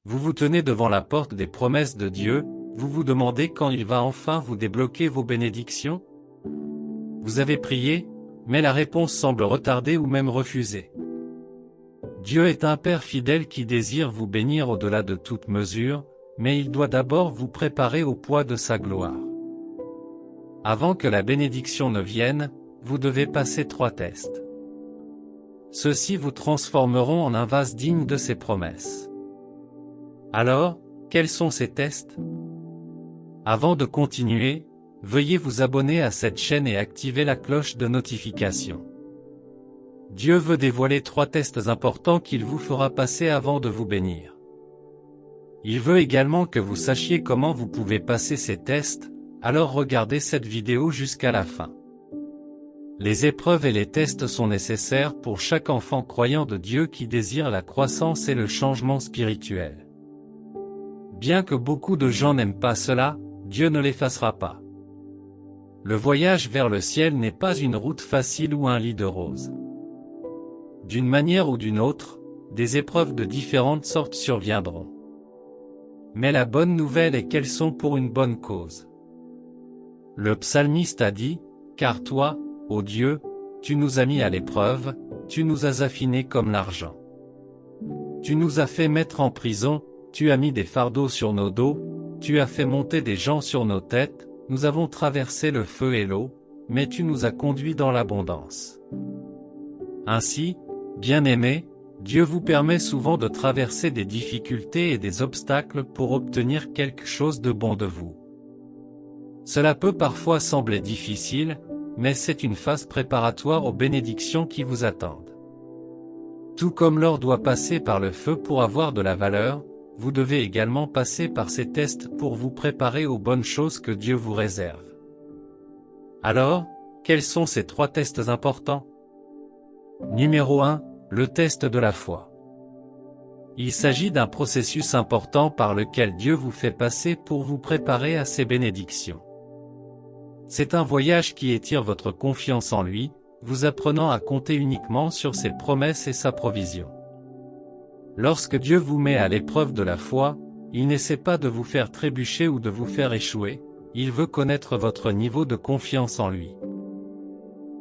Vous vous tenez devant la porte des promesses de Dieu, vous vous demandez quand il va enfin vous débloquer vos bénédictions? Vous avez prié, mais la réponse semble retardée ou même refusée. Dieu est un Père fidèle qui désire vous bénir au-delà de toute mesure, mais il doit d'abord vous préparer au poids de sa gloire. Avant que la bénédiction ne vienne, vous devez passer 3 tests. Ceux-ci vous transformeront en un vase digne de ses promesses. Alors, quels sont ces tests? Avant de continuer, veuillez vous abonner à cette chaîne et activer la cloche de notification. Dieu veut dévoiler 3 tests importants qu'il vous fera passer avant de vous bénir. Il veut également que vous sachiez comment vous pouvez passer ces tests, alors regardez cette vidéo jusqu'à la fin. Les épreuves et les tests sont nécessaires pour chaque enfant croyant de Dieu qui désire la croissance et le changement spirituel. Bien que beaucoup de gens n'aiment pas cela, Dieu ne l'effacera pas. Le voyage vers le ciel n'est pas une route facile ou un lit de roses. D'une manière ou d'une autre, des épreuves de différentes sortes surviendront. Mais la bonne nouvelle est qu'elles sont pour une bonne cause. Le psalmiste a dit, « Car toi, ô Dieu, tu nous as mis à l'épreuve, tu nous as affinés comme l'argent. Tu nous as fait mettre en prison, tu as mis des fardeaux sur nos dos, tu as fait monter des gens sur nos têtes, nous avons traversé le feu et l'eau, mais tu nous as conduits dans l'abondance. » Ainsi, bien-aimés, Dieu vous permet souvent de traverser des difficultés et des obstacles pour obtenir quelque chose de bon de vous. Cela peut parfois sembler difficile, mais c'est une phase préparatoire aux bénédictions qui vous attendent. Tout comme l'or doit passer par le feu pour avoir de la valeur, vous devez également passer par ces tests pour vous préparer aux bonnes choses que Dieu vous réserve. Alors, quels sont ces 3 tests importants? Numéro 1, le test de la foi. Il s'agit d'un processus important par lequel Dieu vous fait passer pour vous préparer à ses bénédictions. C'est un voyage qui étire votre confiance en lui, vous apprenant à compter uniquement sur ses promesses et sa provision. Lorsque Dieu vous met à l'épreuve de la foi, il n'essaie pas de vous faire trébucher ou de vous faire échouer, il veut connaître votre niveau de confiance en lui.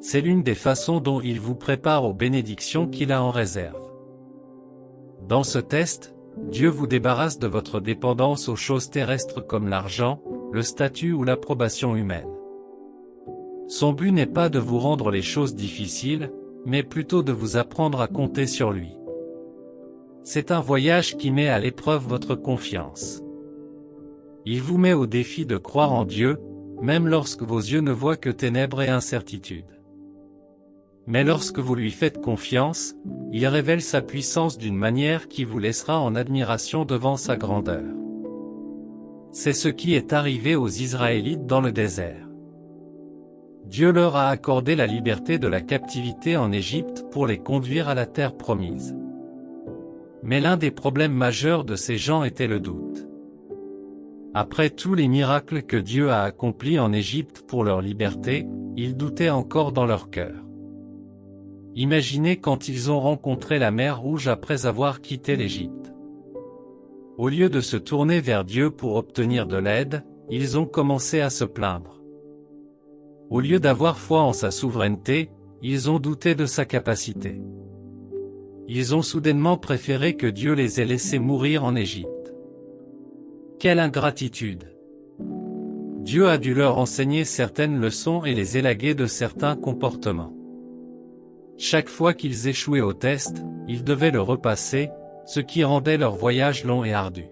C'est l'une des façons dont il vous prépare aux bénédictions qu'il a en réserve. Dans ce test, Dieu vous débarrasse de votre dépendance aux choses terrestres comme l'argent, le statut ou l'approbation humaine. Son but n'est pas de vous rendre les choses difficiles, mais plutôt de vous apprendre à compter sur lui. C'est un voyage qui met à l'épreuve votre confiance. Il vous met au défi de croire en Dieu, même lorsque vos yeux ne voient que ténèbres et incertitudes. Mais lorsque vous lui faites confiance, il révèle sa puissance d'une manière qui vous laissera en admiration devant sa grandeur. C'est ce qui est arrivé aux Israélites dans le désert. Dieu leur a accordé la liberté de la captivité en Égypte pour les conduire à la terre promise. Mais l'un des problèmes majeurs de ces gens était le doute. Après tous les miracles que Dieu a accomplis en Égypte pour leur liberté, ils doutaient encore dans leur cœur. Imaginez quand ils ont rencontré la mer Rouge après avoir quitté l'Égypte. Au lieu de se tourner vers Dieu pour obtenir de l'aide, ils ont commencé à se plaindre. Au lieu d'avoir foi en sa souveraineté, ils ont douté de sa capacité. Ils ont soudainement préféré que Dieu les ait laissés mourir en Égypte. Quelle ingratitude! Dieu a dû leur enseigner certaines leçons et les élaguer de certains comportements. Chaque fois qu'ils échouaient au test, ils devaient le repasser, ce qui rendait leur voyage long et ardu.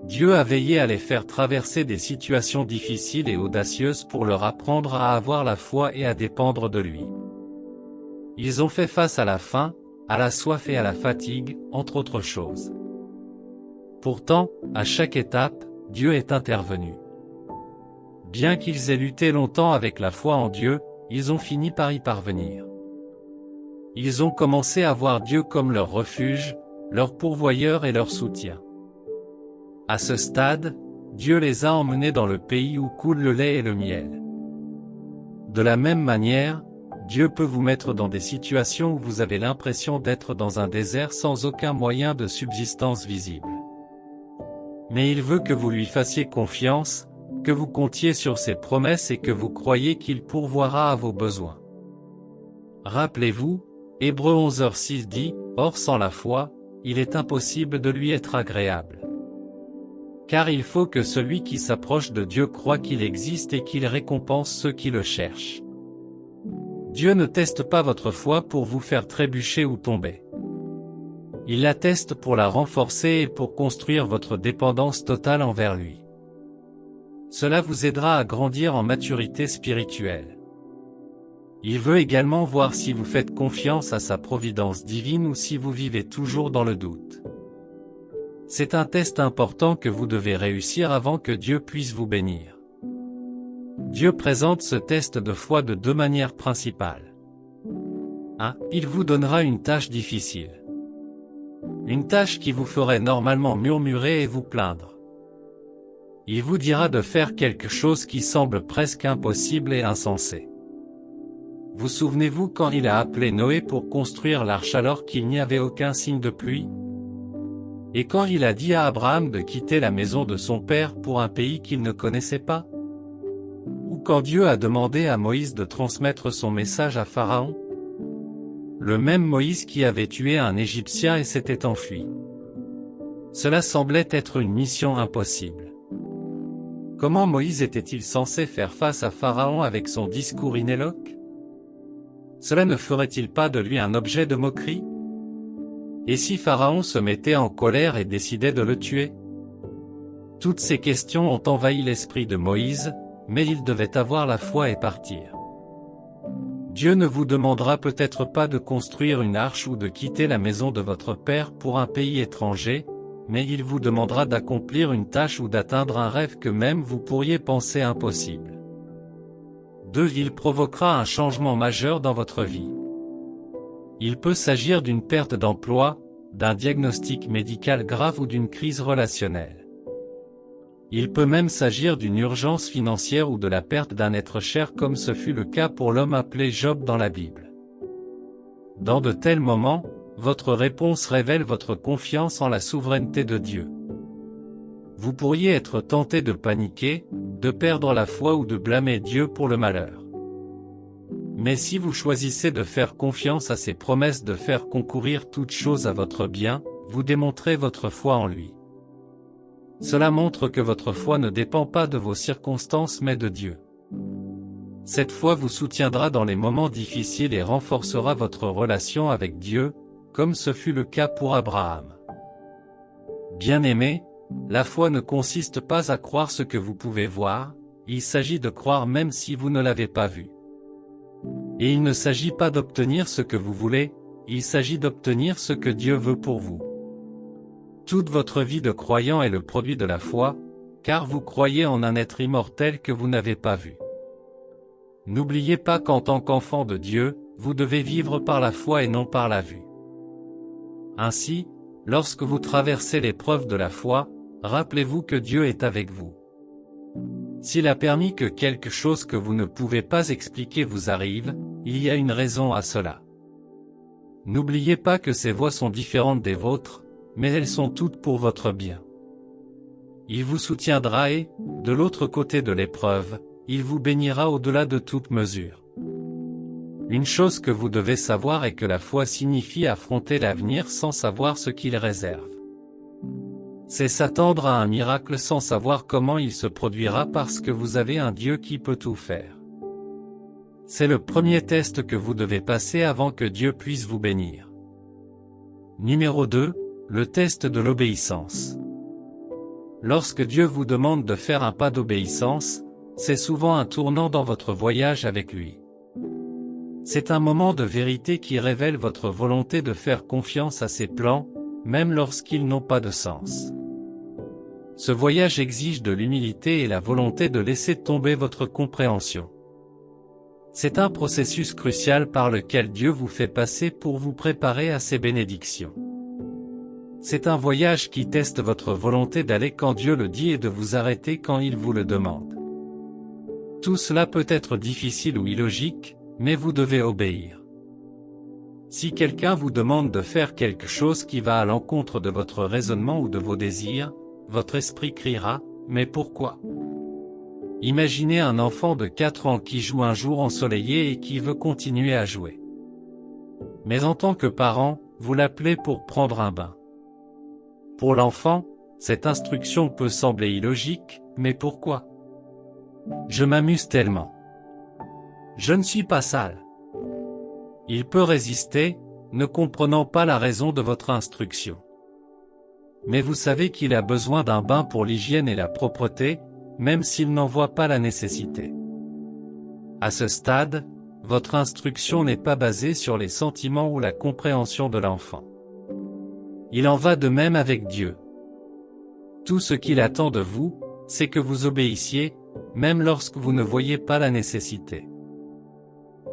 Dieu a veillé à les faire traverser des situations difficiles et audacieuses pour leur apprendre à avoir la foi et à dépendre de lui. Ils ont fait face à la faim, à la soif et à la fatigue, entre autres choses. Pourtant, à chaque étape, Dieu est intervenu. Bien qu'ils aient lutté longtemps avec la foi en Dieu, ils ont fini par y parvenir. Ils ont commencé à voir Dieu comme leur refuge, leur pourvoyeur et leur soutien. À ce stade, Dieu les a emmenés dans le pays où coule le lait et le miel. De la même manière, Dieu peut vous mettre dans des situations où vous avez l'impression d'être dans un désert sans aucun moyen de subsistance visible. Mais il veut que vous lui fassiez confiance, que vous comptiez sur ses promesses et que vous croyiez qu'il pourvoira à vos besoins. Rappelez-vous, Hébreux 11h6 dit, « Or sans la foi, il est impossible de lui être agréable. » Car il faut que celui qui s'approche de Dieu croie qu'il existe et qu'il récompense ceux qui le cherchent. Dieu ne teste pas votre foi pour vous faire trébucher ou tomber. Il la teste pour la renforcer et pour construire votre dépendance totale envers lui. Cela vous aidera à grandir en maturité spirituelle. Il veut également voir si vous faites confiance à sa providence divine ou si vous vivez toujours dans le doute. C'est un test important que vous devez réussir avant que Dieu puisse vous bénir. Dieu présente ce test de foi de deux manières principales. 1. Il vous donnera une tâche difficile. Une tâche qui vous ferait normalement murmurer et vous plaindre. Il vous dira de faire quelque chose qui semble presque impossible et insensé. Vous souvenez-vous quand il a appelé Noé pour construire l'arche alors qu'il n'y avait aucun signe de pluie? Et quand il a dit à Abraham de quitter la maison de son père pour un pays qu'il ne connaissait pas? Ou quand Dieu a demandé à Moïse de transmettre son message à Pharaon? Le même Moïse qui avait tué un Égyptien et s'était enfui. Cela semblait être une mission impossible. Comment Moïse était-il censé faire face à Pharaon avec son discours inéloque? Cela ne ferait-il pas de lui un objet de moquerie? Et si Pharaon se mettait en colère et décidait de le tuer? Toutes ces questions ont envahi l'esprit de Moïse, mais il devait avoir la foi et partir. Dieu ne vous demandera peut-être pas de construire une arche ou de quitter la maison de votre père pour un pays étranger, mais il vous demandera d'accomplir une tâche ou d'atteindre un rêve que même vous pourriez penser impossible. 2. Il provoquera un changement majeur dans votre vie. Il peut s'agir d'une perte d'emploi, d'un diagnostic médical grave ou d'une crise relationnelle. Il peut même s'agir d'une urgence financière ou de la perte d'un être cher comme ce fut le cas pour l'homme appelé Job dans la Bible. Dans de tels moments, votre réponse révèle votre confiance en la souveraineté de Dieu. Vous pourriez être tenté de paniquer, de perdre la foi ou de blâmer Dieu pour le malheur. Mais si vous choisissez de faire confiance à ses promesses de faire concourir toutes choses à votre bien, vous démontrez votre foi en lui. Cela montre que votre foi ne dépend pas de vos circonstances mais de Dieu. Cette foi vous soutiendra dans les moments difficiles et renforcera votre relation avec Dieu, comme ce fut le cas pour Abraham. Bien-aimés, la foi ne consiste pas à croire ce que vous pouvez voir, il s'agit de croire même si vous ne l'avez pas vu. Et il ne s'agit pas d'obtenir ce que vous voulez, il s'agit d'obtenir ce que Dieu veut pour vous. Toute votre vie de croyant est le produit de la foi, car vous croyez en un être immortel que vous n'avez pas vu. N'oubliez pas qu'en tant qu'enfant de Dieu, vous devez vivre par la foi et non par la vue. Ainsi, lorsque vous traversez l'épreuve de la foi, rappelez-vous que Dieu est avec vous. S'il a permis que quelque chose que vous ne pouvez pas expliquer vous arrive, il y a une raison à cela. N'oubliez pas que ces voies sont différentes des vôtres, mais elles sont toutes pour votre bien. Il vous soutiendra et, de l'autre côté de l'épreuve, il vous bénira au-delà de toute mesure. Une chose que vous devez savoir est que la foi signifie affronter l'avenir sans savoir ce qu'il réserve. C'est s'attendre à un miracle sans savoir comment il se produira parce que vous avez un Dieu qui peut tout faire. C'est le premier test que vous devez passer avant que Dieu puisse vous bénir. Numéro 2, le test de l'obéissance. Lorsque Dieu vous demande de faire un pas d'obéissance, c'est souvent un tournant dans votre voyage avec lui. C'est un moment de vérité qui révèle votre volonté de faire confiance à ses plans, même lorsqu'ils n'ont pas de sens. Ce voyage exige de l'humilité et la volonté de laisser tomber votre compréhension. C'est un processus crucial par lequel Dieu vous fait passer pour vous préparer à ses bénédictions. C'est un voyage qui teste votre volonté d'aller quand Dieu le dit et de vous arrêter quand il vous le demande. Tout cela peut être difficile ou illogique, mais vous devez obéir. Si quelqu'un vous demande de faire quelque chose qui va à l'encontre de votre raisonnement ou de vos désirs, votre esprit criera, mais pourquoi? Imaginez un enfant de 4 ans qui joue un jour ensoleillé et qui veut continuer à jouer. Mais en tant que parent, vous l'appelez pour prendre un bain. Pour l'enfant, cette instruction peut sembler illogique, mais pourquoi? Je m'amuse tellement. Je ne suis pas sale. Il peut résister, ne comprenant pas la raison de votre instruction. Mais vous savez qu'il a besoin d'un bain pour l'hygiène et la propreté, même s'il n'en voit pas la nécessité. À ce stade, votre instruction n'est pas basée sur les sentiments ou la compréhension de l'enfant. Il en va de même avec Dieu. Tout ce qu'il attend de vous, c'est que vous obéissiez, même lorsque vous ne voyez pas la nécessité.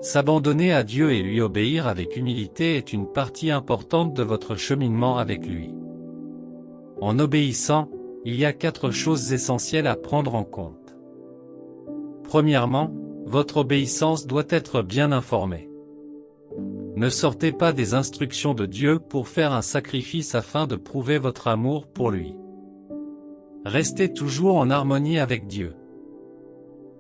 S'abandonner à Dieu et lui obéir avec humilité est une partie importante de votre cheminement avec lui. En obéissant, il y a 4 choses essentielles à prendre en compte. Premièrement, votre obéissance doit être bien informée. Ne sortez pas des instructions de Dieu pour faire un sacrifice afin de prouver votre amour pour lui. Restez toujours en harmonie avec Dieu.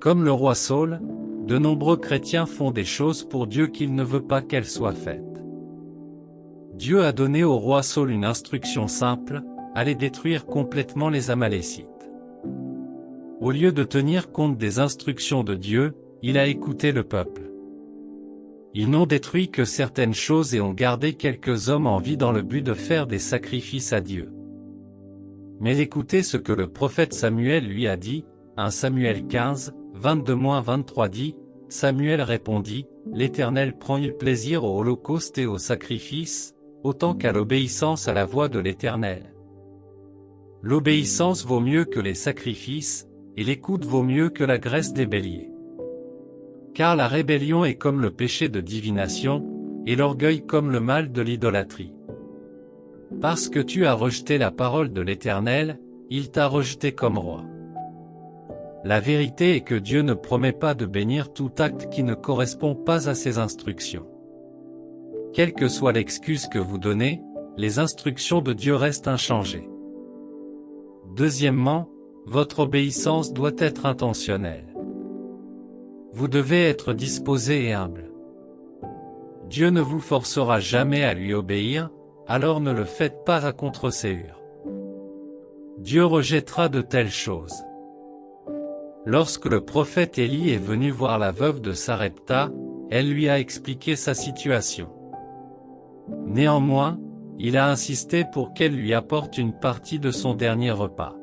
Comme le roi Saül, de nombreux chrétiens font des choses pour Dieu qu'il ne veut pas qu'elles soient faites. Dieu a donné au roi Saül une instruction simple, allez détruire complètement les Amalécites. Au lieu de tenir compte des instructions de Dieu, il a écouté le peuple. Ils n'ont détruit que certaines choses et ont gardé quelques hommes en vie dans le but de faire des sacrifices à Dieu. Mais écoutez ce que le prophète Samuel lui a dit, 1 Samuel 15, 22-23 dit, Samuel répondit, l'Éternel prend-il plaisir au holocauste et au sacrifice, autant qu'à l'obéissance à la voix de l'Éternel. L'obéissance vaut mieux que les sacrifices, et l'écoute vaut mieux que la graisse des béliers. Car la rébellion est comme le péché de divination, et l'orgueil comme le mal de l'idolâtrie. Parce que tu as rejeté la parole de l'Éternel, il t'a rejeté comme roi. La vérité est que Dieu ne promet pas de bénir tout acte qui ne correspond pas à ses instructions. Quelle que soit l'excuse que vous donnez, les instructions de Dieu restent inchangées. Deuxièmement, votre obéissance doit être intentionnelle. Vous devez être disposé et humble. Dieu ne vous forcera jamais à lui obéir, alors ne le faites pas à contre-ségur. Dieu rejettera de telles choses. Lorsque le prophète Élie est venu voir la veuve de Sarepta, elle lui a expliqué sa situation. Néanmoins, il a insisté pour qu'elle lui apporte une partie de son dernier repas.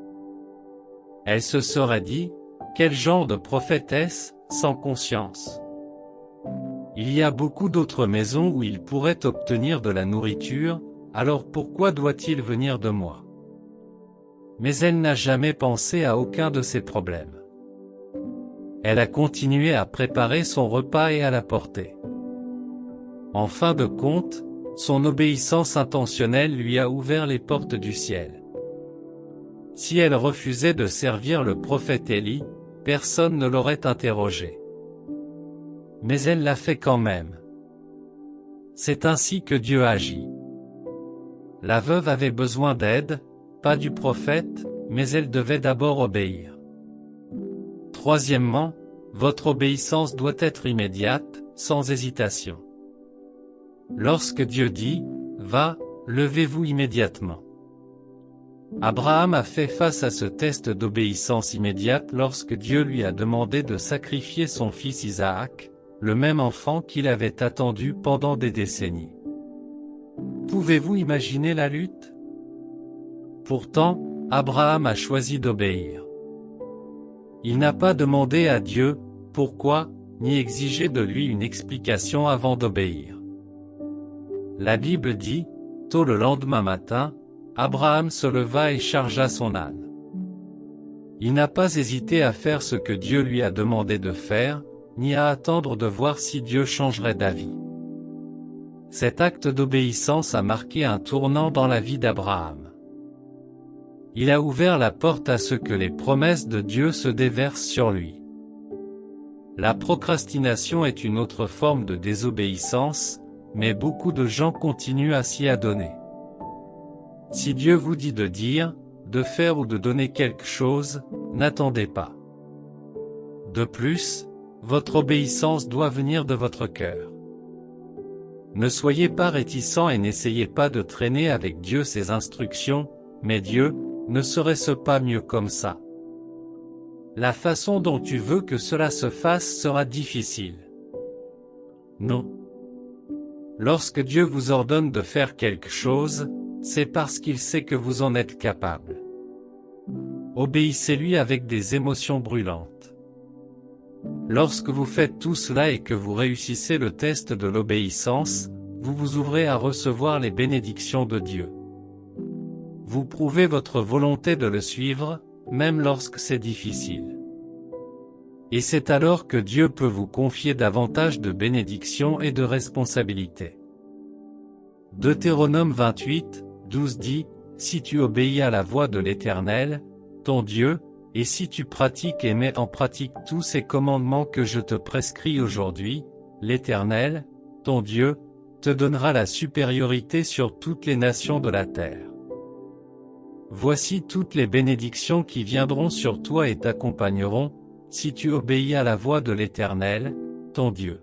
Elle se serait dit, quel genre de prophète est-ce, sans conscience? Il y a beaucoup d'autres maisons où il pourrait obtenir de la nourriture, alors pourquoi doit-il venir de moi? Mais elle n'a jamais pensé à aucun de ces problèmes. Elle a continué à préparer son repas et à l'apporter. En fin de compte, son obéissance intentionnelle lui a ouvert les portes du ciel. Si elle refusait de servir le prophète Élie, personne ne l'aurait interrogé. Mais elle l'a fait quand même. C'est ainsi que Dieu agit. La veuve avait besoin d'aide, pas du prophète, mais elle devait d'abord obéir. Troisièmement, votre obéissance doit être immédiate, sans hésitation. Lorsque Dieu dit, « Va, levez-vous immédiatement ». Abraham a fait face à ce test d'obéissance immédiate lorsque Dieu lui a demandé de sacrifier son fils Isaac, le même enfant qu'il avait attendu pendant des décennies. Pouvez-vous imaginer la lutte? Pourtant, Abraham a choisi d'obéir. Il n'a pas demandé à Dieu « pourquoi » ni exigé de lui une explication avant d'obéir. La Bible dit, tôt le lendemain matin, Abraham se leva et chargea son âne. Il n'a pas hésité à faire ce que Dieu lui a demandé de faire, ni à attendre de voir si Dieu changerait d'avis. Cet acte d'obéissance a marqué un tournant dans la vie d'Abraham. Il a ouvert la porte à ce que les promesses de Dieu se déversent sur lui. La procrastination est une autre forme de désobéissance, mais beaucoup de gens continuent à s'y adonner. Si Dieu vous dit de dire, de faire ou de donner quelque chose, n'attendez pas. De plus, votre obéissance doit venir de votre cœur. Ne soyez pas réticents et n'essayez pas de traîner avec Dieu ses instructions, mais Dieu, ne serait-ce pas mieux comme ça? La façon dont tu veux que cela se fasse sera difficile. Non. Lorsque Dieu vous ordonne de faire quelque chose, c'est parce qu'il sait que vous en êtes capable. Obéissez-lui avec des émotions brûlantes. Lorsque vous faites tout cela et que vous réussissez le test de l'obéissance, vous vous ouvrez à recevoir les bénédictions de Dieu. Vous prouvez votre volonté de le suivre, même lorsque c'est difficile. Et c'est alors que Dieu peut vous confier davantage de bénédictions et de responsabilités. Deutéronome 28, 12 dit, « Si tu obéis à la voix de l'Éternel, ton Dieu, et si tu pratiques et mets en pratique tous ces commandements que je te prescris aujourd'hui, l'Éternel, ton Dieu, te donnera la supériorité sur toutes les nations de la terre. Voici toutes les bénédictions qui viendront sur toi et t'accompagneront, si tu obéis à la voix de l'Éternel, ton Dieu. »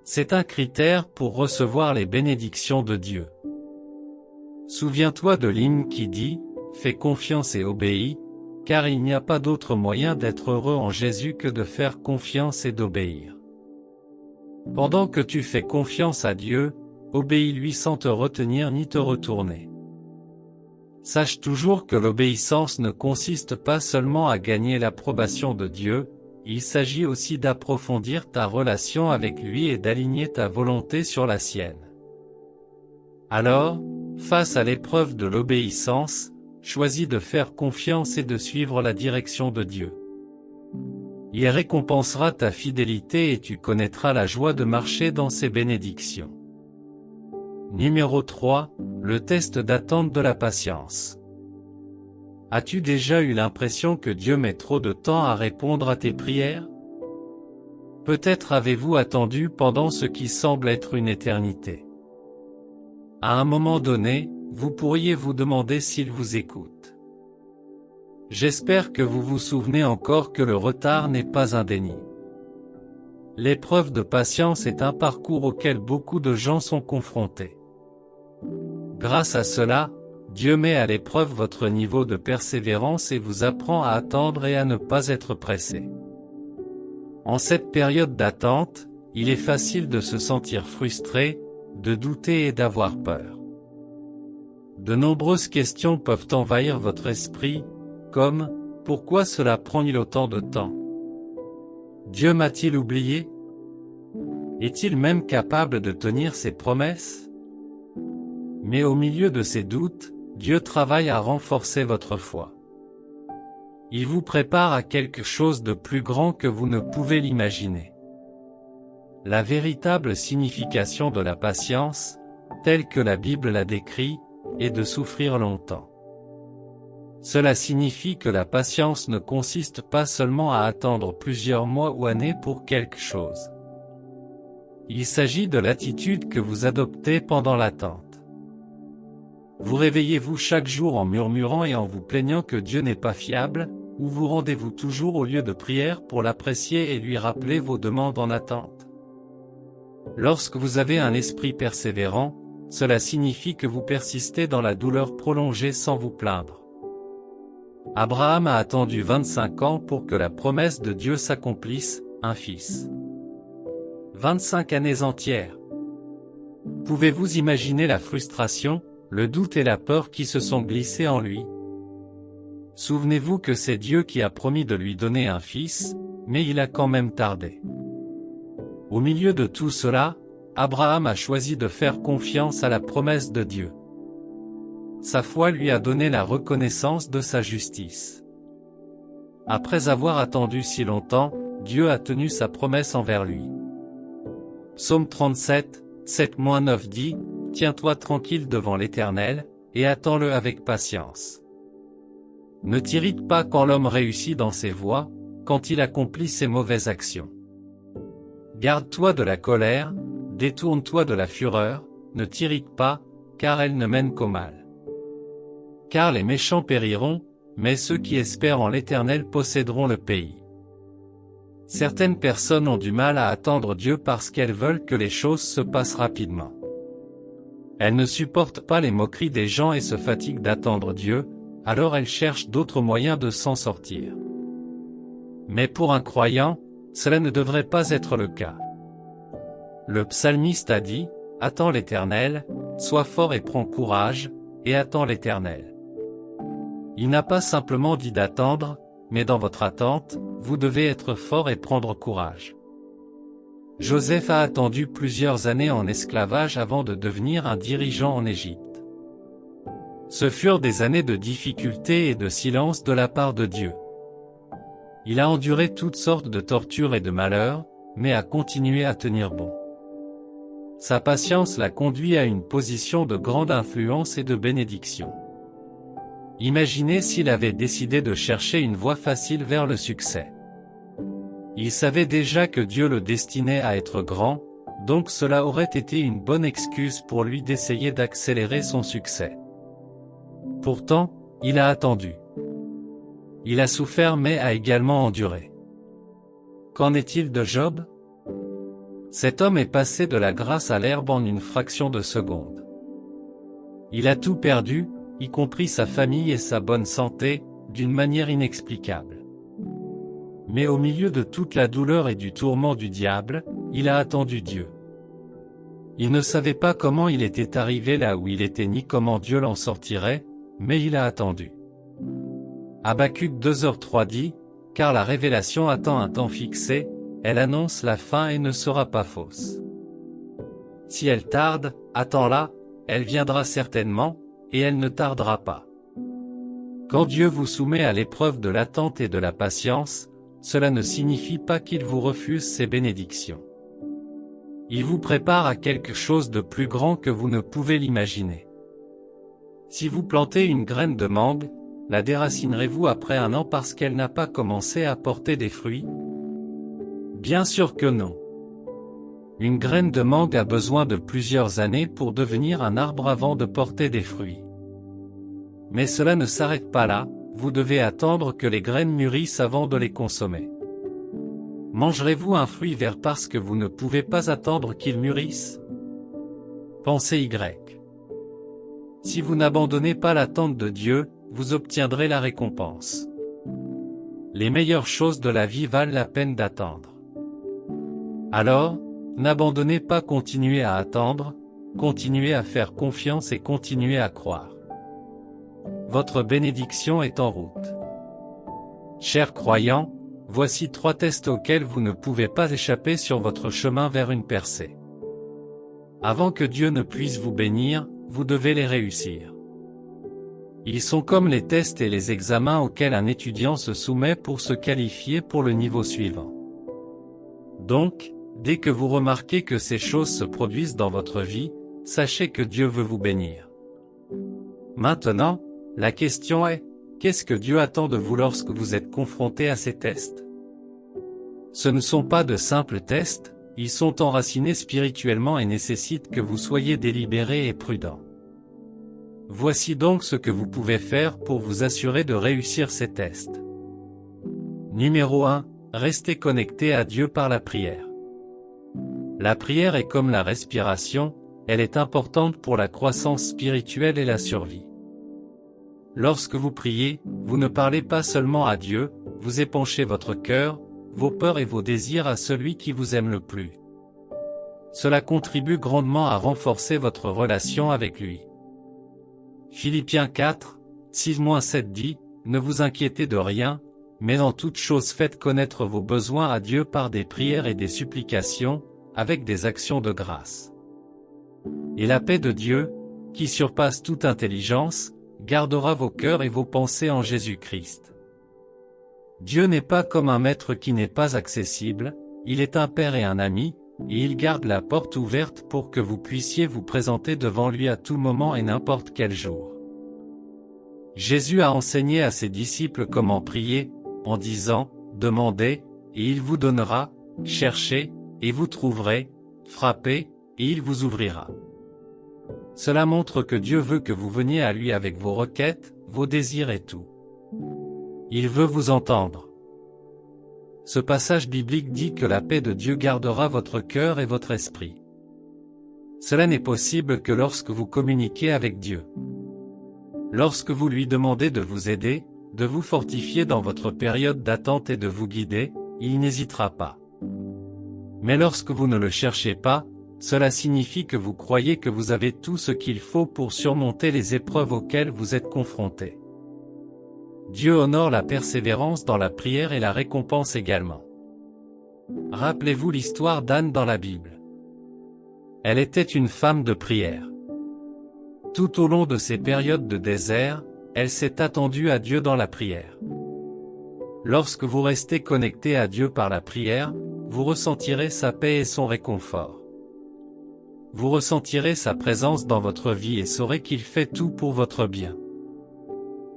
C'est un critère pour recevoir les bénédictions de Dieu. Souviens-toi de l'hymne qui dit, « Fais confiance et obéis, car il n'y a pas d'autre moyen d'être heureux en Jésus que de faire confiance et d'obéir. » Pendant que tu fais confiance à Dieu, obéis-lui sans te retenir ni te retourner. Sache toujours que l'obéissance ne consiste pas seulement à gagner l'approbation de Dieu, il s'agit aussi d'approfondir ta relation avec lui et d'aligner ta volonté sur la sienne. Alors, face à l'épreuve de l'obéissance, choisis de faire confiance et de suivre la direction de Dieu. Il récompensera ta fidélité et tu connaîtras la joie de marcher dans ses bénédictions. Numéro 3, le test d'attente de la patience. As-tu déjà eu l'impression que Dieu met trop de temps à répondre à tes prières? Peut-être avez-vous attendu pendant ce qui semble être une éternité. À un moment donné, vous pourriez vous demander s'il vous écoute. J'espère que vous vous souvenez encore que le retard n'est pas un déni. L'épreuve de patience est un parcours auquel beaucoup de gens sont confrontés. Grâce à cela, Dieu met à l'épreuve votre niveau de persévérance et vous apprend à attendre et à ne pas être pressé. En cette période d'attente, il est facile de se sentir frustré, de douter et d'avoir peur. De nombreuses questions peuvent envahir votre esprit, comme « Pourquoi cela prend-il autant de temps? Dieu m'a-t-il oublié? Est-il même capable de tenir ses promesses ?» Mais au milieu de ces doutes, Dieu travaille à renforcer votre foi. Il vous prépare à quelque chose de plus grand que vous ne pouvez l'imaginer. La véritable signification de la patience, telle que la Bible la décrit, est de souffrir longtemps. Cela signifie que la patience ne consiste pas seulement à attendre plusieurs mois ou années pour quelque chose. Il s'agit de l'attitude que vous adoptez pendant l'attente. Vous réveillez-vous chaque jour en murmurant et en vous plaignant que Dieu n'est pas fiable, ou vous rendez-vous toujours au lieu de prière pour l'apprécier et lui rappeler vos demandes en attente? Lorsque vous avez un esprit persévérant, cela signifie que vous persistez dans la douleur prolongée sans vous plaindre. Abraham a attendu 25 ans pour que la promesse de Dieu s'accomplisse, un fils. 25 années entières. Pouvez-vous imaginer la frustration, le doute et la peur qui se sont glissés en lui? Souvenez-vous que c'est Dieu qui a promis de lui donner un fils, mais il a quand même tardé. Au milieu de tout cela, Abraham a choisi de faire confiance à la promesse de Dieu. Sa foi lui a donné la reconnaissance de sa justice. Après avoir attendu si longtemps, Dieu a tenu sa promesse envers lui. Psaume 37, 7-9 dit, « Tiens-toi tranquille devant l'Éternel, et attends-le avec patience. Ne t'irrite pas quand l'homme réussit dans ses voies, quand il accomplit ses mauvaises actions. Garde-toi de la colère, détourne-toi de la fureur, ne t'irrite pas, car elle ne mène qu'au mal. Car les méchants périront, mais ceux qui espèrent en l'Éternel posséderont le pays. Certaines personnes ont du mal à attendre Dieu parce qu'elles veulent que les choses se passent rapidement. Elles ne supportent pas les moqueries des gens et se fatiguent d'attendre Dieu, alors elles cherchent d'autres moyens de s'en sortir. Mais pour un croyant, cela ne devrait pas être le cas. Le psalmiste a dit, « Attends l'Éternel, sois fort et prends courage, et attends l'Éternel. » Il n'a pas simplement dit d'attendre, mais dans votre attente, vous devez être fort et prendre courage. Joseph a attendu plusieurs années en esclavage avant de devenir un dirigeant en Égypte. Ce furent des années de difficultés et de silence de la part de Dieu. Il a enduré toutes sortes de tortures et de malheurs, mais a continué à tenir bon. Sa patience l'a conduit à une position de grande influence et de bénédiction. Imaginez s'il avait décidé de chercher une voie facile vers le succès. Il savait déjà que Dieu le destinait à être grand, donc cela aurait été une bonne excuse pour lui d'essayer d'accélérer son succès. Pourtant, il a attendu. Il a souffert mais a également enduré. Qu'en est-il de Job? Cet homme est passé de la grâce à l'herbe en une fraction de seconde. Il a tout perdu, y compris sa famille et sa bonne santé, d'une manière inexplicable. Mais au milieu de toute la douleur et du tourment du diable, il a attendu Dieu. Il ne savait pas comment il était arrivé là où il était ni comment Dieu l'en sortirait, mais il a attendu. Habacuc 2h3 dit, « Car la révélation attend un temps fixé, elle annonce la fin et ne sera pas fausse. Si elle tarde, attends-la, elle viendra certainement, et elle ne tardera pas. » Quand Dieu vous soumet à l'épreuve de l'attente et de la patience, cela ne signifie pas qu'il vous refuse ses bénédictions. Il vous prépare à quelque chose de plus grand que vous ne pouvez l'imaginer. Si vous plantez une graine de mangue, la déracinerez-vous après un an parce qu'elle n'a pas commencé à porter des fruits? Bien sûr que non. Une graine de mangue a besoin de plusieurs années pour devenir un arbre avant de porter des fruits. Mais cela ne s'arrête pas là, vous devez attendre que les graines mûrissent avant de les consommer. Mangerez-vous un fruit vert parce que vous ne pouvez pas attendre qu'il mûrisse? Pensez Y. Si vous n'abandonnez pas l'attente de Dieu, vous obtiendrez la récompense. Les meilleures choses de la vie valent la peine d'attendre. Alors, n'abandonnez pas, continuez à attendre, continuez à faire confiance et continuez à croire. Votre bénédiction est en route. Chers croyants, voici 3 tests auxquels vous ne pouvez pas échapper sur votre chemin vers une percée. Avant que Dieu ne puisse vous bénir, vous devez les réussir. Ils sont comme les tests et les examens auxquels un étudiant se soumet pour se qualifier pour le niveau suivant. Donc, dès que vous remarquez que ces choses se produisent dans votre vie, sachez que Dieu veut vous bénir. Maintenant, la question est, qu'est-ce que Dieu attend de vous lorsque vous êtes confronté à ces tests? Ce ne sont pas de simples tests, ils sont enracinés spirituellement et nécessitent que vous soyez délibéré et prudent. Voici donc ce que vous pouvez faire pour vous assurer de réussir ces tests. Numéro 1, restez connecté à Dieu par la prière. La prière est comme la respiration, elle est importante pour la croissance spirituelle et la survie. Lorsque vous priez, vous ne parlez pas seulement à Dieu, vous épanchez votre cœur, vos peurs et vos désirs à celui qui vous aime le plus. Cela contribue grandement à renforcer votre relation avec lui. Philippiens 4, 6-7 dit, « Ne vous inquiétez de rien, mais en toute chose faites connaître vos besoins à Dieu par des prières et des supplications, avec des actions de grâce. Et la paix de Dieu, qui surpasse toute intelligence, gardera vos cœurs et vos pensées en Jésus-Christ. » Dieu n'est pas comme un maître qui n'est pas accessible, il est un père et un ami, et il garde la porte ouverte pour que vous puissiez vous présenter devant lui à tout moment et n'importe quel jour. Jésus a enseigné à ses disciples comment prier, en disant, « Demandez, et il vous donnera, cherchez, et vous trouverez, frappez, et il vous ouvrira. » Cela montre que Dieu veut que vous veniez à lui avec vos requêtes, vos désirs et tout. Il veut vous entendre. Ce passage biblique dit que la paix de Dieu gardera votre cœur et votre esprit. Cela n'est possible que lorsque vous communiquez avec Dieu. Lorsque vous lui demandez de vous aider, de vous fortifier dans votre période d'attente et de vous guider, il n'hésitera pas. Mais lorsque vous ne le cherchez pas, cela signifie que vous croyez que vous avez tout ce qu'il faut pour surmonter les épreuves auxquelles vous êtes confrontés. Dieu honore la persévérance dans la prière et la récompense également. Rappelez-vous l'histoire d'Anne dans la Bible. Elle était une femme de prière. Tout au long de ces périodes de désert, elle s'est attendue à Dieu dans la prière. Lorsque vous restez connecté à Dieu par la prière, vous ressentirez sa paix et son réconfort. Vous ressentirez sa présence dans votre vie et saurez qu'il fait tout pour votre bien.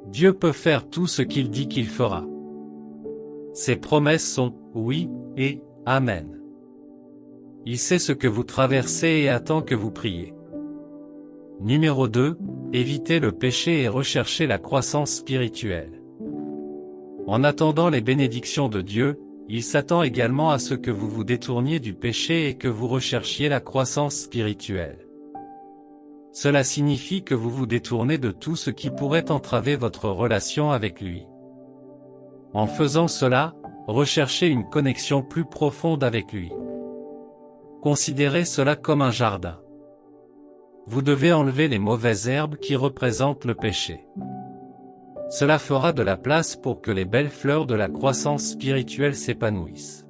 Dieu peut faire tout ce qu'il dit qu'il fera. Ses promesses sont « oui » et « amen ». Il sait ce que vous traversez et attend que vous priez. Numéro 2, évitez le péché et recherchez la croissance spirituelle. En attendant les bénédictions de Dieu, il s'attend également à ce que vous vous détourniez du péché et que vous recherchiez la croissance spirituelle. Cela signifie que vous vous détournez de tout ce qui pourrait entraver votre relation avec lui. En faisant cela, recherchez une connexion plus profonde avec lui. Considérez cela comme un jardin. Vous devez enlever les mauvaises herbes qui représentent le péché. Cela fera de la place pour que les belles fleurs de la croissance spirituelle s'épanouissent.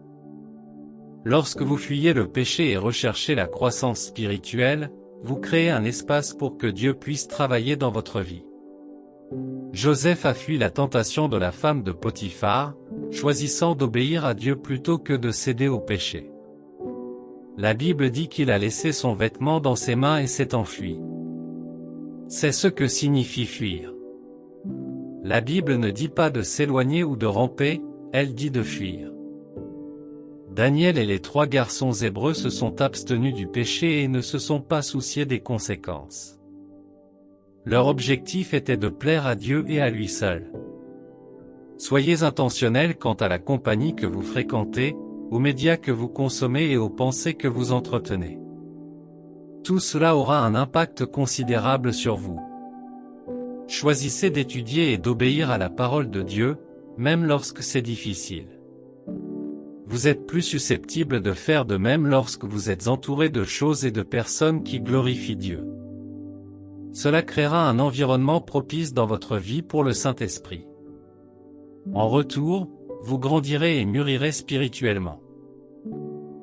Lorsque vous fuyez le péché et recherchez la croissance spirituelle, vous créez un espace pour que Dieu puisse travailler dans votre vie. Joseph a fui la tentation de la femme de Potiphar, choisissant d'obéir à Dieu plutôt que de céder au péché. La Bible dit qu'il a laissé son vêtement dans ses mains et s'est enfui. C'est ce que signifie fuir. La Bible ne dit pas de s'éloigner ou de ramper, elle dit de fuir. Daniel et les 3 garçons hébreux se sont abstenus du péché et ne se sont pas souciés des conséquences. Leur objectif était de plaire à Dieu et à lui seul. Soyez intentionnels quant à la compagnie que vous fréquentez, aux médias que vous consommez et aux pensées que vous entretenez. Tout cela aura un impact considérable sur vous. Choisissez d'étudier et d'obéir à la parole de Dieu, même lorsque c'est difficile. Vous êtes plus susceptible de faire de même lorsque vous êtes entouré de choses et de personnes qui glorifient Dieu. Cela créera un environnement propice dans votre vie pour le Saint-Esprit. En retour, vous grandirez et mûrirez spirituellement.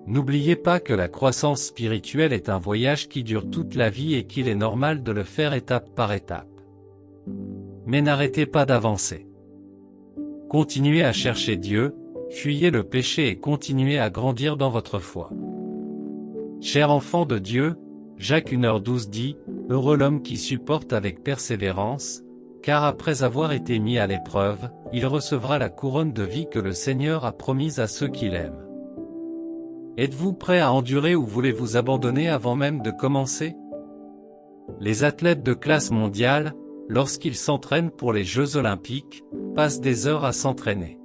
N'oubliez pas que la croissance spirituelle est un voyage qui dure toute la vie et qu'il est normal de le faire étape par étape. Mais n'arrêtez pas d'avancer. Continuez à chercher Dieu, fuyez le péché et continuez à grandir dans votre foi. Chers enfants de Dieu, Jacques 1h12 dit, « Heureux l'homme qui supporte avec persévérance, car après avoir été mis à l'épreuve, il recevra la couronne de vie que le Seigneur a promise à ceux qui l'aiment. » Êtes-vous prêt à endurer ou voulez-vous abandonner avant même de commencer? Les athlètes de classe mondiale, lorsqu'ils s'entraînent pour les Jeux Olympiques, passent des heures à s'entraîner.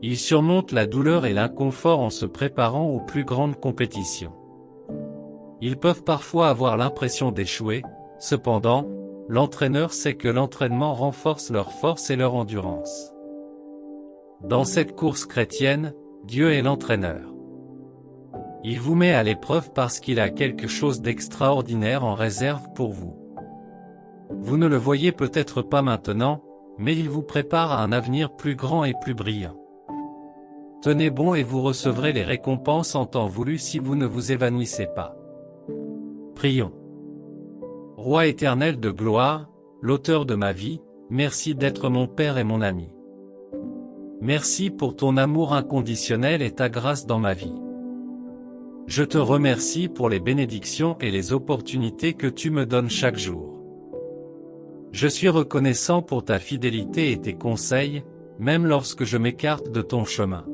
Ils surmontent la douleur et l'inconfort en se préparant aux plus grandes compétitions. Ils peuvent parfois avoir l'impression d'échouer, cependant, l'entraîneur sait que l'entraînement renforce leur force et leur endurance. Dans cette course chrétienne, Dieu est l'entraîneur. Il vous met à l'épreuve parce qu'il a quelque chose d'extraordinaire en réserve pour vous. Vous ne le voyez peut-être pas maintenant, mais il vous prépare à un avenir plus grand et plus brillant. Tenez bon et vous recevrez les récompenses en temps voulu si vous ne vous évanouissez pas. Prions. Roi éternel de gloire, l'auteur de ma vie, merci d'être mon Père et mon ami. Merci pour ton amour inconditionnel et ta grâce dans ma vie. Je te remercie pour les bénédictions et les opportunités que tu me donnes chaque jour. Je suis reconnaissant pour ta fidélité et tes conseils, même lorsque je m'écarte de ton chemin.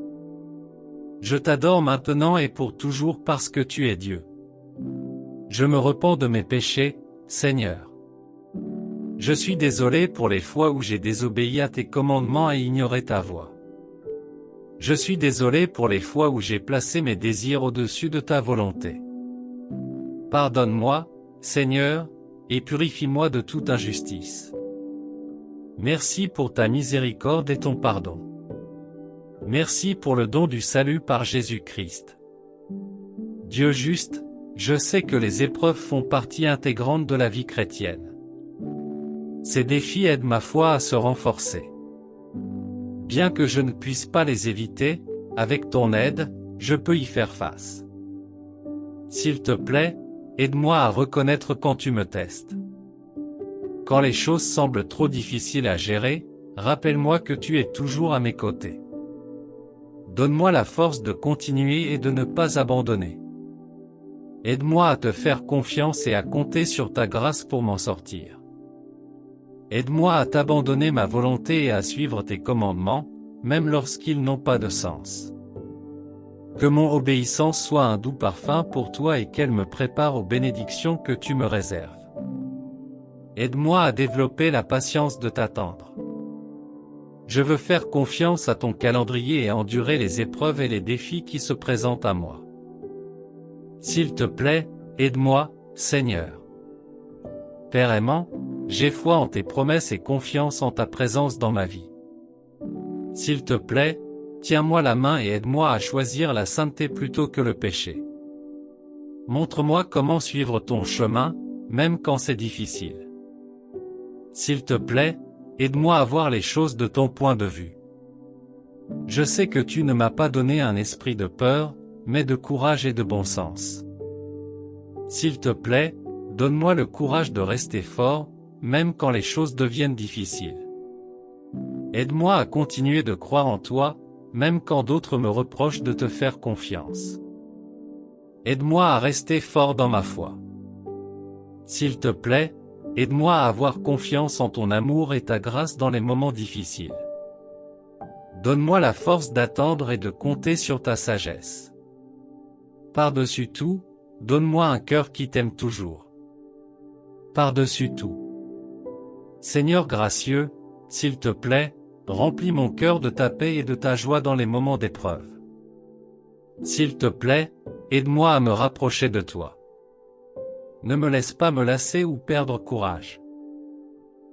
Je t'adore maintenant et pour toujours parce que tu es Dieu. Je me repens de mes péchés, Seigneur. Je suis désolé pour les fois où j'ai désobéi à tes commandements et ignoré ta voix. Je suis désolé pour les fois où j'ai placé mes désirs au-dessus de ta volonté. Pardonne-moi, Seigneur, et purifie-moi de toute injustice. Merci pour ta miséricorde et ton pardon. Merci pour le don du salut par Jésus-Christ. Dieu juste, je sais que les épreuves font partie intégrante de la vie chrétienne. Ces défis aident ma foi à se renforcer. Bien que je ne puisse pas les éviter, avec ton aide, je peux y faire face. S'il te plaît, aide-moi à reconnaître quand tu me testes. Quand les choses semblent trop difficiles à gérer, rappelle-moi que tu es toujours à mes côtés. Donne-moi la force de continuer et de ne pas abandonner. Aide-moi à te faire confiance et à compter sur ta grâce pour m'en sortir. Aide-moi à t'abandonner ma volonté et à suivre tes commandements, même lorsqu'ils n'ont pas de sens. Que mon obéissance soit un doux parfum pour toi et qu'elle me prépare aux bénédictions que tu me réserves. Aide-moi à développer la patience de t'attendre. Je veux faire confiance à ton calendrier et endurer les épreuves et les défis qui se présentent à moi. S'il te plaît, aide-moi, Seigneur. Père aimant, j'ai foi en tes promesses et confiance en ta présence dans ma vie. S'il te plaît, tiens-moi la main et aide-moi à choisir la sainteté plutôt que le péché. Montre-moi comment suivre ton chemin, même quand c'est difficile. S'il te plaît, aide-moi à voir les choses de ton point de vue. Je sais que tu ne m'as pas donné un esprit de peur, mais de courage et de bon sens. S'il te plaît, donne-moi le courage de rester fort, même quand les choses deviennent difficiles. Aide-moi à continuer de croire en toi, même quand d'autres me reprochent de te faire confiance. Aide-moi à rester fort dans ma foi. S'il te plaît, aide-moi à avoir confiance en ton amour et ta grâce dans les moments difficiles. Donne-moi la force d'attendre et de compter sur ta sagesse. Par-dessus tout, donne-moi un cœur qui t'aime toujours. Par-dessus tout. Seigneur gracieux, s'il te plaît, remplis mon cœur de ta paix et de ta joie dans les moments d'épreuve. S'il te plaît, aide-moi à me rapprocher de toi. Ne me laisse pas me lasser ou perdre courage.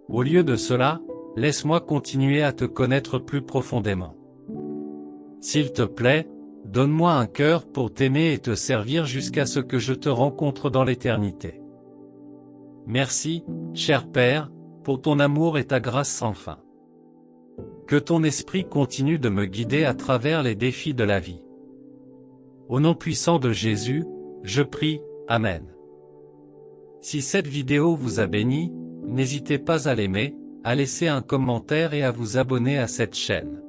Au lieu de cela, laisse-moi continuer à te connaître plus profondément. S'il te plaît, donne-moi un cœur pour t'aimer et te servir jusqu'à ce que je te rencontre dans l'éternité. Merci, cher Père, pour ton amour et ta grâce sans fin. Que ton esprit continue de me guider à travers les défis de la vie. Au nom puissant de Jésus, je prie, Amen. Si cette vidéo vous a béni, n'hésitez pas à l'aimer, à laisser un commentaire et à vous abonner à cette chaîne.